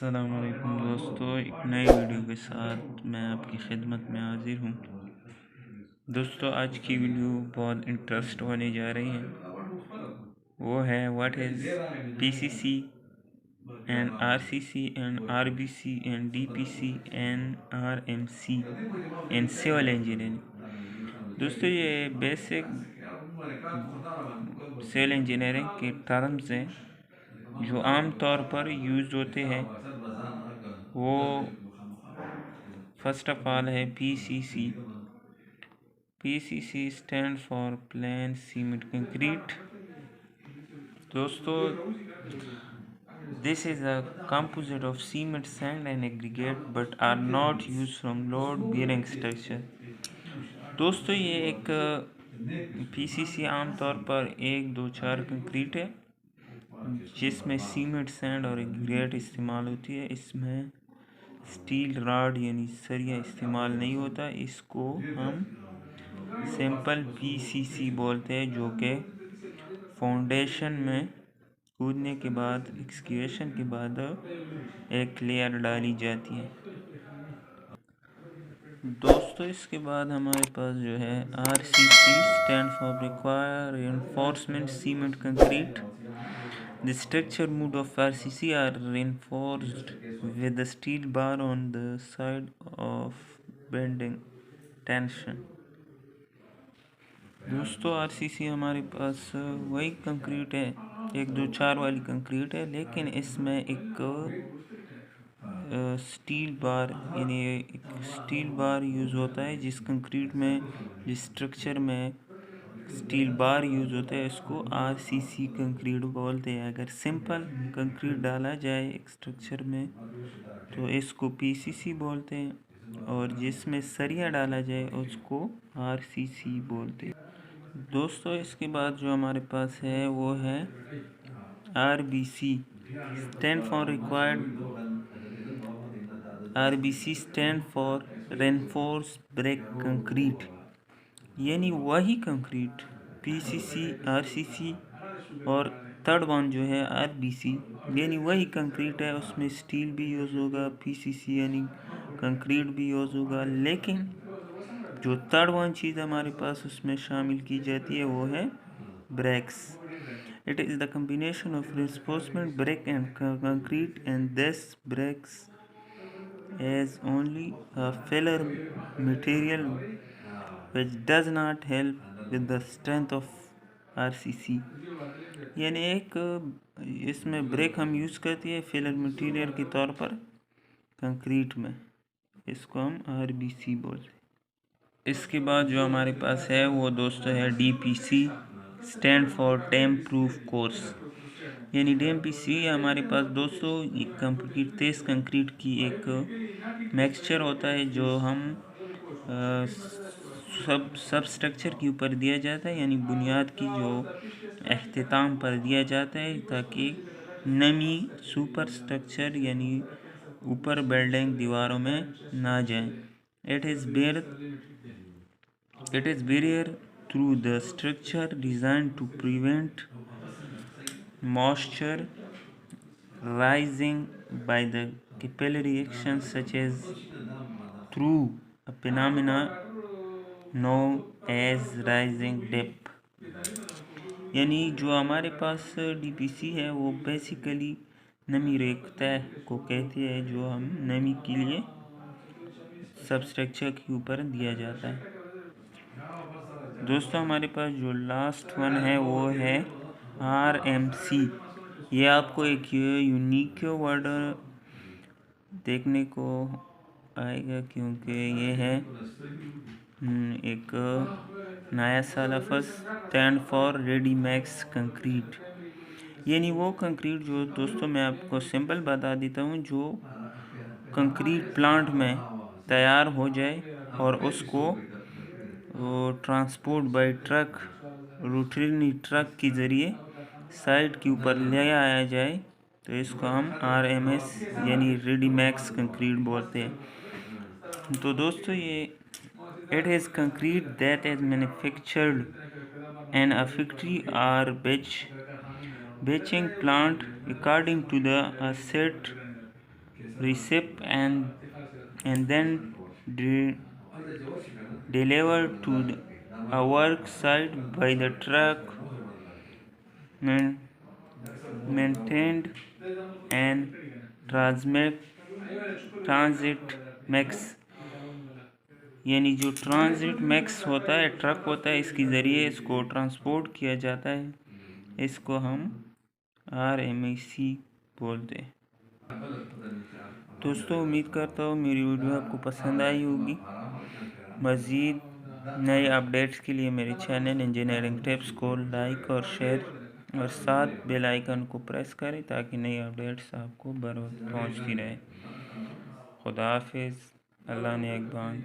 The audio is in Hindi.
अस्सलाम वालेकुम दोस्तों, एक नई वीडियो के साथ मैं आपकी खिदमत में हाजिर हूँ। दोस्तों, आज की वीडियो बहुत इंटरेस्ट होने जा रही है। वो है what is PCC and RCC and RBC and DPC and RMC and civil engineering. दोस्तों, ये बेसिक सिविल इंजीनियरिंग के टर्म्स हैं जो आम तौर पर यूज़ होते हैं। वो फर्स्ट ऑफ ऑल है PCC. PCC stand for plain cement concrete. दोस्तों, this is a composite of cement, sand and aggregate but are not used from load bearing structure। दोस्तों, ये एक पीसीसी आमतौर पर 1, 2, 4 कंक्रीट है जिसमें सीमेंट, सैंड और एग्रीगेट इस्तेमाल होती है। इसमें स्टील रॉड यानी सरिया इस्तेमाल नहीं होता। इसको हम सिंपल पीसीसी बोलते हैं, जो कि फाउंडेशन में कूदने के बाद, एक्सकेवेशन के बाद एक लेयर डाली जाती है। दोस्तों, इसके बाद हमारे पास जो है RCC stand for require reinforcement cement concrete. The structure made of RCC are reinforced with the steel bar on the side of bending tension. दोस्तों, आरसीसी हमारे पास वही कंक्रीट है, 1, 2, 4 वाली कंक्रीट है, लेकिन इसमें एक स्टील बार यानी एक स्टील बार यूज़ होता है। जिस कंक्रीट में, जिस स्ट्रक्चर में स्टील बार यूज़ होता है, इसको आरसीसी कंक्रीट बोलते हैं। अगर सिंपल कंक्रीट डाला जाए एक स्ट्रक्चर में तो इसको पीसीसी बोलते हैं, और जिसमें सरिया डाला जाए उसको आरसीसी बोलते हैं। दोस्तों, इसके बाद जो हमारे पास है वो है RBC stand for required. RBC stand for reinforce brick concrete, यानी वही कंक्रीट पीसीसी, आरसीसी और थर्ड वन जो है आरबीसी, यानी वही कंक्रीट है। उसमें स्टील भी यूज़ होगा, पीसीसी यानी कंक्रीट भी यूज़ होगा, लेकिन जो थर्ड वन चीज़ हमारे पास उसमें शामिल की जाती है वो है bricks. It is the combination of reinforcement brick and concrete, and this bricks is only a filler material which does not help with the strength of RCC. यानी एक इसमें ब्रेक हम यूज़ करते हैं फिलर मटेरियल के तौर पर कंक्रीट में, इसको हम आरबीसी बोलते हैं। इसके बाद जो हमारे पास है वो दोस्तों है DPC stand for dam proof course. यानी डीएमपीसी हमारे पास दोस्तों कंक्रीट, तेज़ कंक्रीट की एक मिक्सचर होता है जो हम सब स्ट्रक्चर के ऊपर दिया जाता है, यानी बुनियाद की जो अख्तिताम पर दिया जाता है, ताकि नमी सुपर स्ट्रक्चर यानी ऊपर बिल्डिंग दीवारों में ना जाए। It is barrier through the structure designed to prevent moisture rising by the capillary action, such as through a phenomena known as rising dip। यानी जो हमारे पास डीपीसी है वो बेसिकली नमी रेखता को कहते हैं, जो हम नमी के लिए सब स्ट्रक्चर के ऊपर दिया जाता है। दोस्तों, हमारे पास जो लास्ट वन है वो है आरएमसी। ये आपको एक यूनिक वर्ड देखने को आएगा, क्योंकि ये है एक नया सा लफ्ज़, stand for ready max concrete. यानी वो कंक्रीट जो दोस्तों मैं आपको सिंपल बता देता हूँ, जो कंक्रीट प्लांट में तैयार हो जाए और उसको transport bye truck, rotary truck के ज़रिए साइट के ऊपर ले आया जाए, तो इसको हम आरएमएस यानी रेडी मैक्स कंक्रीट बोलते हैं। तो दोस्तों, ये it is concrete that is manufactured in a factory और batching plant according to the set receive and then delivered to a work site by the truck maintained and transit max, यानी जो ट्रांजिट मैक्स होता है, ट्रक होता है, इसके ज़रिए इसको ट्रांसपोर्ट किया जाता है। इसको हम RMIC बोलते हैं। दोस्तों, उम्मीद करता हूँ मेरी वीडियो आपको पसंद आई होगी। मज़ीद नए अपडेट्स के लिए मेरे चैनल इंजीनियरिंग टिप्स को लाइक और शेयर और साथ बेल आइकन को प्रेस करें ताकि नई अपडेट्स आपको बर वक्त पहुँचती रहे। खुदा हाफिज़। अल्लाह ने एक बान।